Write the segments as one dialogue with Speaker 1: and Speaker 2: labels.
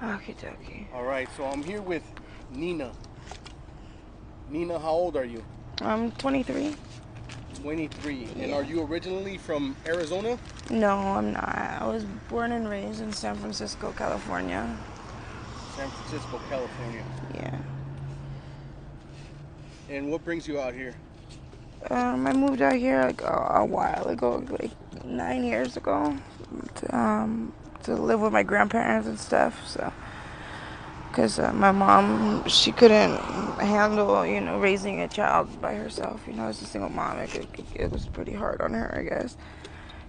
Speaker 1: Okie dokie.
Speaker 2: All right, so I'm here with Nina. Nina, how old are you?
Speaker 1: I'm 23.
Speaker 2: 23. And are
Speaker 1: Yeah.
Speaker 2: you originally from Arizona?
Speaker 1: No, I'm not. I was born and raised in San Francisco, California.
Speaker 2: San Francisco, California.
Speaker 1: Yeah.
Speaker 2: And what brings you out here?
Speaker 1: I moved out here like a while ago, like 9 years ago, to live with my grandparents and stuff. So, because my mom, she couldn't handle, raising a child by herself. As a single mom, it was pretty hard on her, I guess.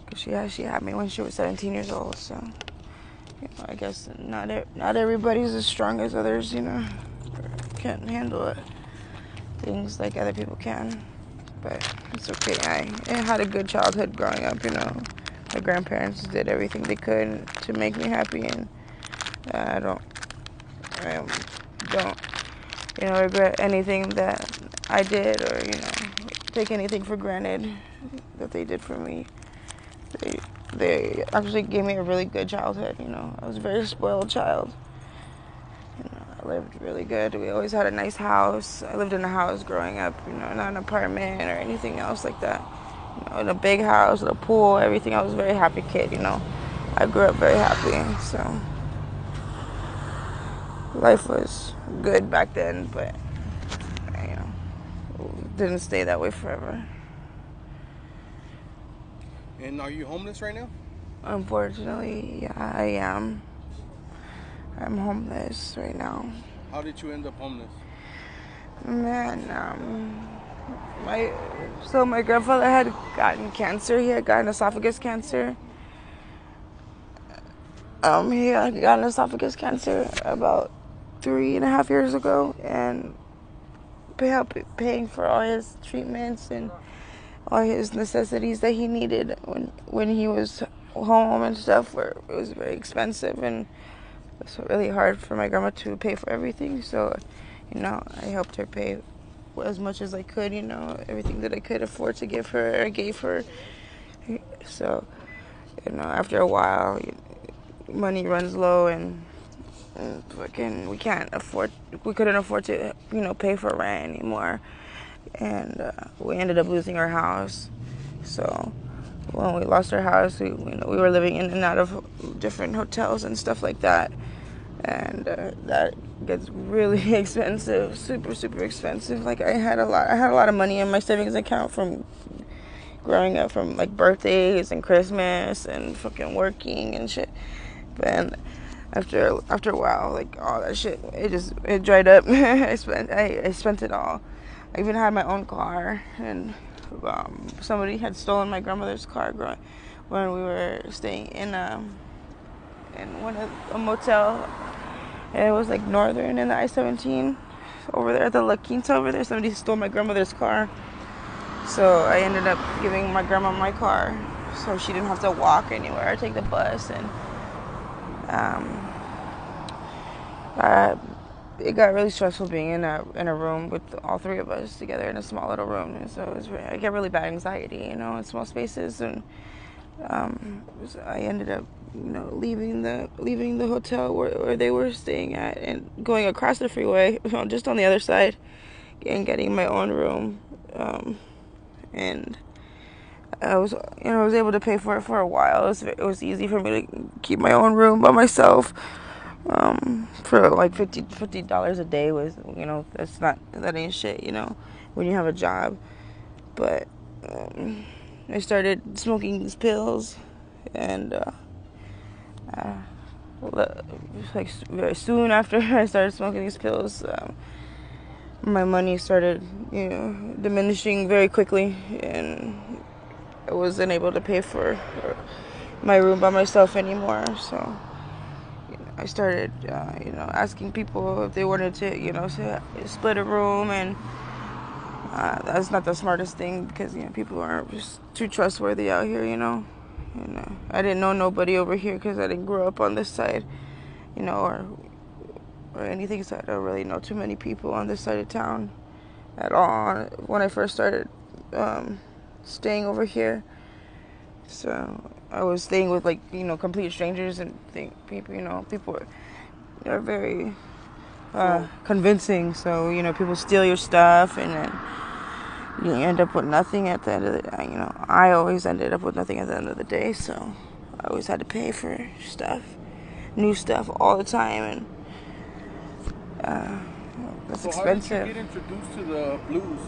Speaker 1: Because she had me when she was 17 years old. So, I guess not everybody's as strong as others. Can't handle it. Things like other people can. But it's okay. I had a good childhood growing up. My grandparents did everything they could to make me happy, and I don't, I don't, regret anything that I did, or take anything for granted that they did for me. They actually gave me a really good childhood. I was a very spoiled child. I lived really good. We always had a nice house. I lived in a house growing up, not an apartment or anything else like that. In a big house, with a pool, everything. I was a very happy kid. I grew up very happy, so life was good back then, but, didn't stay that way forever.
Speaker 2: And are you homeless right now?
Speaker 1: Unfortunately, yeah, I am. I'm homeless right now.
Speaker 2: How did you end up homeless?
Speaker 1: Man, my grandfather had gotten cancer. He had gotten esophagus cancer. He had gotten esophagus cancer about 3.5 years ago, and paying for all his treatments and all his necessities that he needed when he was home and stuff. It was very expensive, and it was really hard for my grandma to pay for everything. So, I helped her pay as much as I could. Everything that I could afford to give her, I gave her. So, after a while, money runs low, and fucking we couldn't afford to pay for rent anymore, and we ended up losing our house. So when we lost our house, we were living in and out of different hotels and stuff like that, and that gets really expensive, super super expensive. Like I had a lot of money in my savings account from growing up, from like birthdays and Christmas and fucking working and shit. But after a while, like all that shit, it dried up. I spent it all. I even had my own car, and somebody had stolen my grandmother's car when we were staying in a motel. And it was like Northern in the I-17 over there at the La Quinta over there. Somebody stole my grandmother's car. So I ended up giving my grandma my car so she didn't have to walk anywhere or take the bus. And it got really stressful being in a room with all three of us together in a small little room. And so I get really bad anxiety, in small spaces. And I ended up, leaving the hotel where they were staying at and going across the freeway, just on the other side, and getting my own room. And I was able to pay for it for a while. It was easy for me to keep my own room by myself. For like $50 a day was, that ain't shit, when you have a job. But I started smoking these pills, and like very soon after I started smoking these pills, my money started, diminishing very quickly, and I wasn't able to pay for my room by myself anymore. So I started, asking people if they wanted to, split a room, and that's not the smartest thing because people aren't just too trustworthy out here, And I didn't know nobody over here because I didn't grow up on this side, or anything. So I don't really know too many people on this side of town at all. When I first started staying over here, so I was staying with complete strangers and people. they're very convincing. So people steal your stuff, and then you end up with nothing at the end of the day. I always ended up with nothing at the end of the day. So I always had to pay for stuff, new stuff all the time, and that's expensive.
Speaker 2: How did you get introduced to the blues?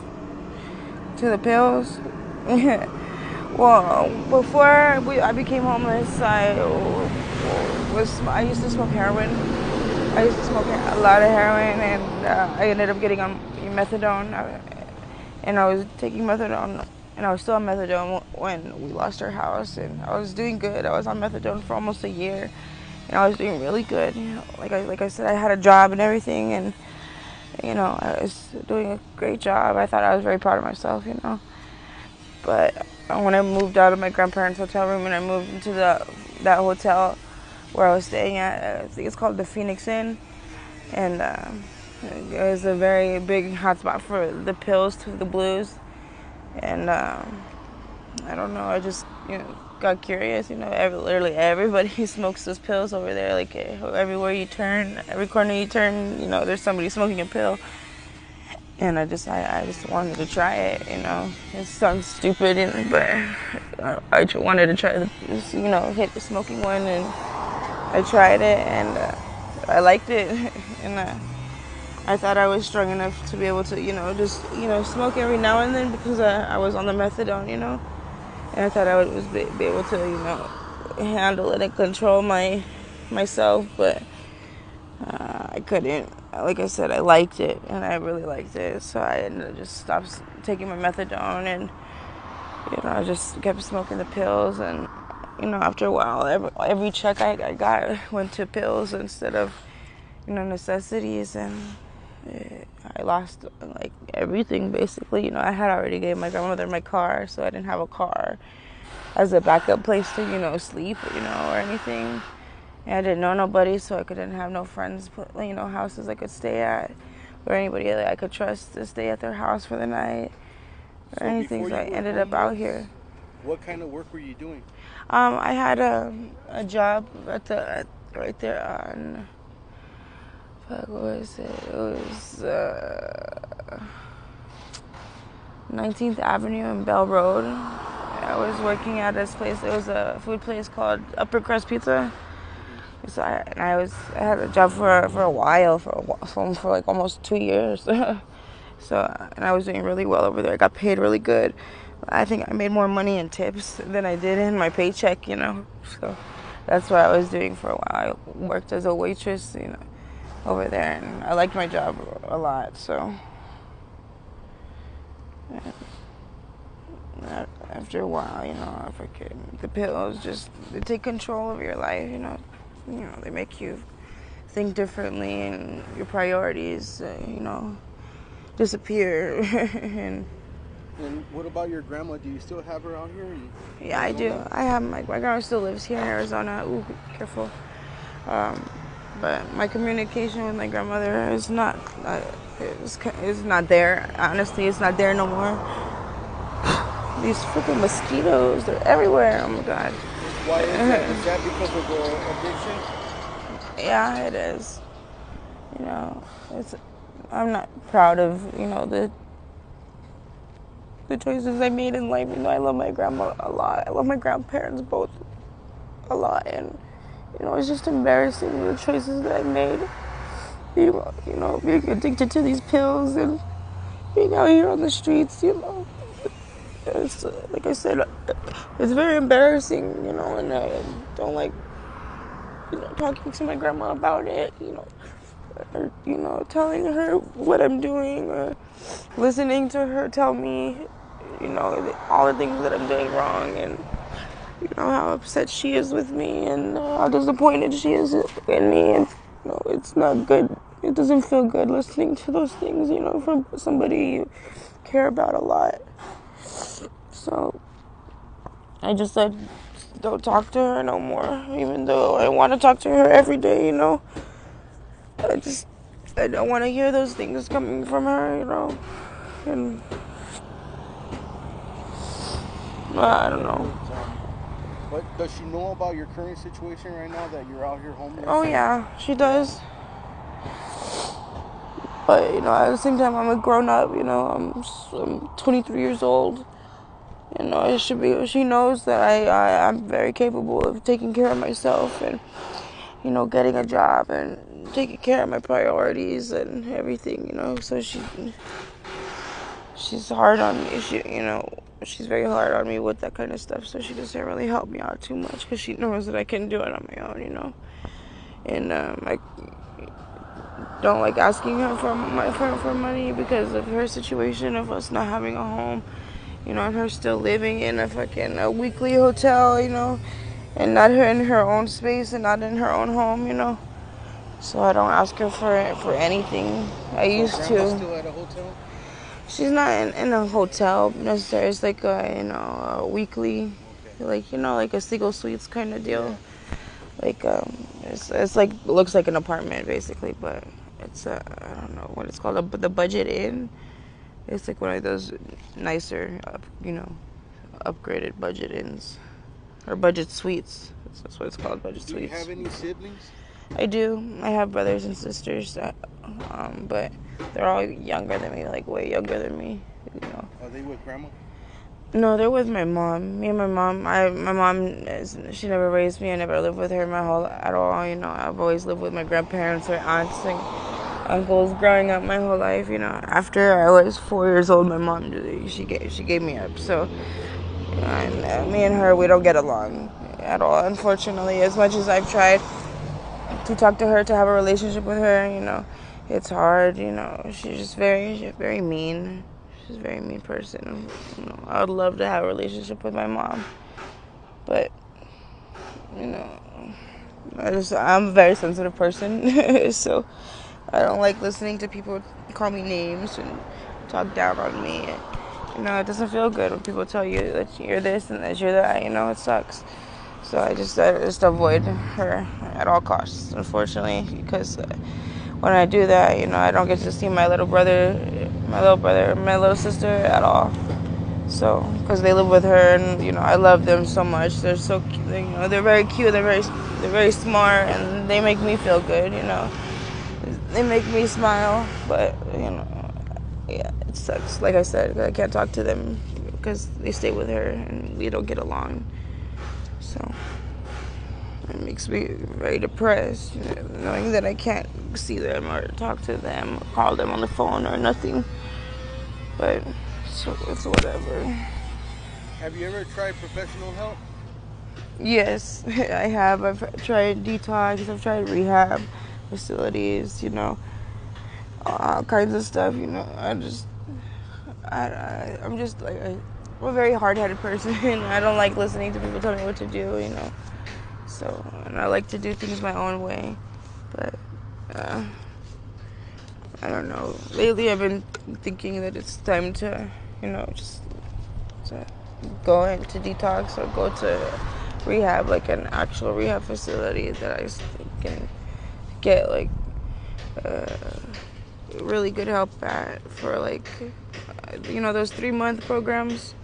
Speaker 1: To the pills? Well, before I became homeless, I used to smoke heroin. I used to smoke a lot of heroin, and I ended up getting on methadone. And I was taking methadone, and I was still on methadone when we lost our house. And I was doing good. I was on methadone for almost a year, and I was doing really good. Like I said, I had a job and everything, and I was doing a great job. I thought I was very proud of myself. But when I moved out of my grandparents' hotel room and I moved into that hotel where I was staying at, I think it's called the Phoenix Inn, and it was a very big hotspot for the pills, to the blues, and I don't know, I just got curious. Literally everybody smokes those pills over there. Like everywhere you turn, every corner you turn, there's somebody smoking a pill. And I just wanted to try it. It sounds stupid, but I wanted to try hit the smoking one, and I tried it, and I liked it, and I thought I was strong enough to be able to, just smoke every now and then, because I was on the methadone, and I thought I would be able to, handle it and control myself, but I couldn't. Like I said, I liked it, and I really liked it, so I ended up just stopped taking my methadone, and I just kept smoking the pills, and after a while, every check I got went to pills instead of necessities, and I lost like everything basically. I had already gave my grandmother my car, so I didn't have a car as a backup place to sleep or anything. And I didn't know nobody, so I didn't have no friends, houses I could stay at, or anybody that I could trust to stay at their house for the night, or anything. So I ended up out here.
Speaker 2: What kind of work were you doing?
Speaker 1: I had a job right there on, what was it? It was 19th Avenue and Bell Road. I was working at this place. It was a food place called Upper Crust Pizza. So I had a job for a while, for like almost 2 years. And I was doing really well over there. I got paid really good. I think I made more money in tips than I did in my paycheck, So that's what I was doing for a while. I worked as a waitress, over there, and I liked my job a lot. So after a while, the pills they take control of your life, they make you think differently, and your priorities, disappear. And
Speaker 2: what about your grandma? Do you still have her out here?
Speaker 1: Yeah, I do. I have my grandma still lives here in Arizona. Ooh, careful. But my communication with my grandmother is not there. Honestly, it's not there no more. These freaking mosquitoes, they're everywhere. Oh my God.
Speaker 2: Why is that? Is that because of the addiction?
Speaker 1: Yeah, it is. I'm not proud of, the choices I made in life. I love my grandma a lot. I love my grandparents both a lot, and it's just embarrassing, the choices that I made. Being addicted to these pills and being out here on the streets. It's like I said, it's very embarrassing, and I don't like talking to my grandma about it, or telling her what I'm doing, or listening to her tell me all the things that I'm doing wrong, and how upset she is with me, and how disappointed she is in me, and it's not good. It doesn't feel good listening to those things, from somebody you care about a lot. So I just said, don't talk to her no more, even though I want to talk to her every day. I don't want to hear those things coming from her, and I don't know.
Speaker 2: But does she know about your current situation right now, that you're out here homeless?
Speaker 1: Oh yeah, she does. But, you know, at the same time, I'm a grown up, you know, I'm 23 years old. You know, it should be, she knows that I'm very capable of taking care of myself and, you know, getting a job and taking care of my priorities and everything, you know. So she's hard on me. She's very hard on me with that kind of stuff. So she doesn't really help me out too much because she knows that I can do it on my own, you know. And I don't like asking her for money because of her situation of us not having a home, you know, and her still living in a weekly hotel, you know, and not her in her own space and not in her own home, you know. So I don't ask her for anything. I used to.
Speaker 2: Still at a hotel?
Speaker 1: She's not in a hotel necessarily. It's like a weekly, like, you know, like a single suites kind of deal. Like it's like looks like an apartment basically, but it's I don't know what it's called, the Budget Inn. It's like one of those nicer, you know, upgraded budget inns or budget suites. That's what it's called, budget suites.
Speaker 2: Do you have any siblings?
Speaker 1: I do. I have brothers and sisters, but they're all younger than me, like way younger than me. You know.
Speaker 2: Are they with grandma?
Speaker 1: No, they're with my mom. Me and my mom. My mom she never raised me. I never lived with her at all. You know, I've always lived with my grandparents or aunts and uncles growing up my whole life. You know, after I was 4 years old, my mom she gave me up. So, and me and her, we don't get along at all. Unfortunately, as much as I've tried to talk to her, to have a relationship with her, you know, it's hard. You know, she's just very mean. She's a very mean person. You know, I would love to have a relationship with my mom, but you know, I'm a very sensitive person, so I don't like listening to people call me names and talk down on me. You know, it doesn't feel good when people tell you that you're this and that you're that. You know, it sucks. So I just avoid her at all costs, unfortunately, because when I do that, you know, I don't get to see my little brother, my little sister at all. So, because they live with her, and you know, I love them so much. They're so, you know, they're very cute. They're very smart, and they make me feel good. You know, they make me smile. But you know, yeah, it sucks. Like I said, I can't talk to them because they stay with her, and we don't get along. So it makes me very depressed, you know, knowing that I can't see them or talk to them or call them on the phone or nothing. But so it's whatever.
Speaker 2: Have you ever tried professional help?
Speaker 1: Yes, I have. I've tried detox. I've tried rehab facilities. You know, all kinds of stuff. You know, I'm just like I'm a very hard-headed person. I don't like listening to people tell me what to do. You know. So, and I like to do things my own way, but I don't know. Lately, I've been thinking that it's time to, you know, just to go into detox or go to rehab, like an actual rehab facility that I can get like really good help at for like, you know, those 3-month programs.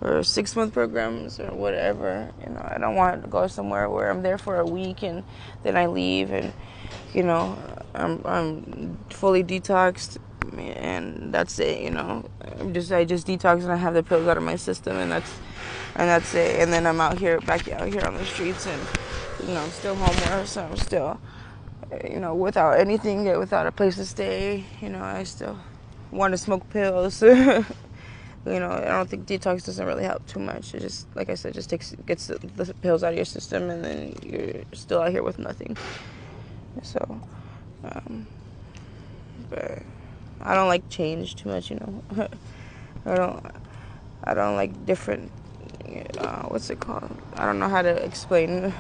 Speaker 1: Or 6-month programs or whatever. You know, I don't want to go somewhere where I'm there for a week and then I leave and, you know, I'm fully detoxed and that's it. You know, I just detox and I have the pills out of my system and that's it. And then I'm back out here on the streets and, you know, I'm still homeless. So I'm still, you know, without anything, without a place to stay. You know, I still want to smoke pills. You know, I don't think detox doesn't really help too much. It just, like I said, gets the pills out of your system, and then you're still out here with nothing. So, but I don't like change too much. You know, I don't like different. What's it called? I don't know how to explain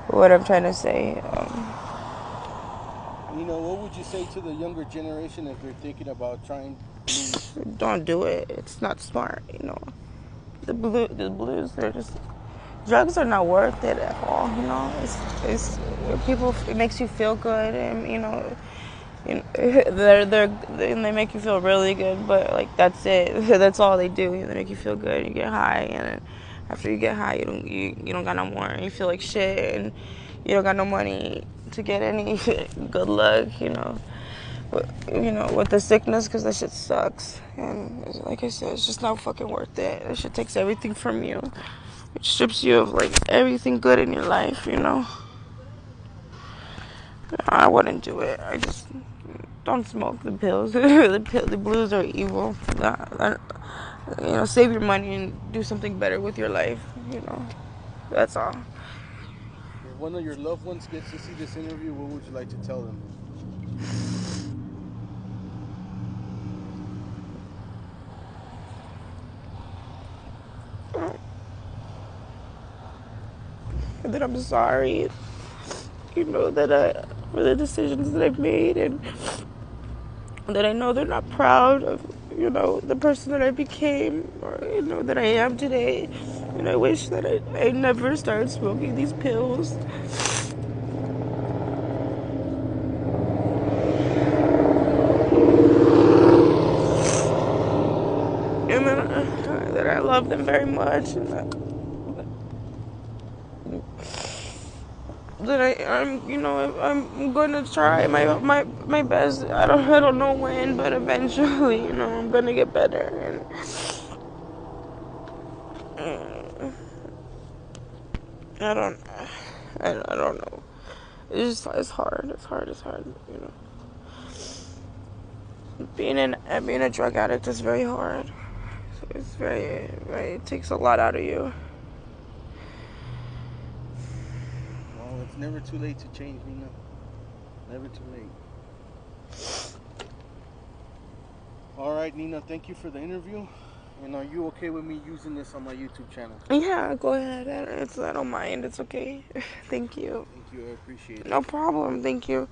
Speaker 1: what I'm trying to say.
Speaker 2: You know, what would you say to the younger generation if they're thinking about trying?
Speaker 1: Don't do it. It's not smart, you know. The blues, they're just drugs are not worth it at all, you know. It's people. It makes you feel good, and you know they make you feel really good. But like that's it. That's all they do. They make you feel good. You get high, and then after you get high, you don't got no more. And you feel like shit, and you don't got no money to get any good luck, you know. with the sickness, because that shit sucks. And like I said, it's just not fucking worth it. That shit takes everything from you. It strips you of like everything good in your life, I wouldn't do it. I just don't smoke the pills. The blues are evil. Save your money and do something better with your life. That's all.
Speaker 2: If one of your loved ones gets to see this interview, what would you like to tell them?
Speaker 1: That I'm sorry, for the decisions that I've made, and that I know they're not proud of, the person that I became, or, that I am today. And I wish that I never started smoking these pills. And that I love them very much, and I'm going to try my best. I don't know when, but eventually, I'm going to get better. And I don't know. It's hard. It's hard. Being a drug addict is very hard. So it's it takes a lot out of you.
Speaker 2: Well, it's never too late to change, Nina. Never too late. All right, Nina, thank you for the interview. And are you okay with me using this on my YouTube channel?
Speaker 1: Yeah, go ahead. I don't mind. It's okay. Thank you.
Speaker 2: Thank you. I appreciate it.
Speaker 1: No problem. Thank you.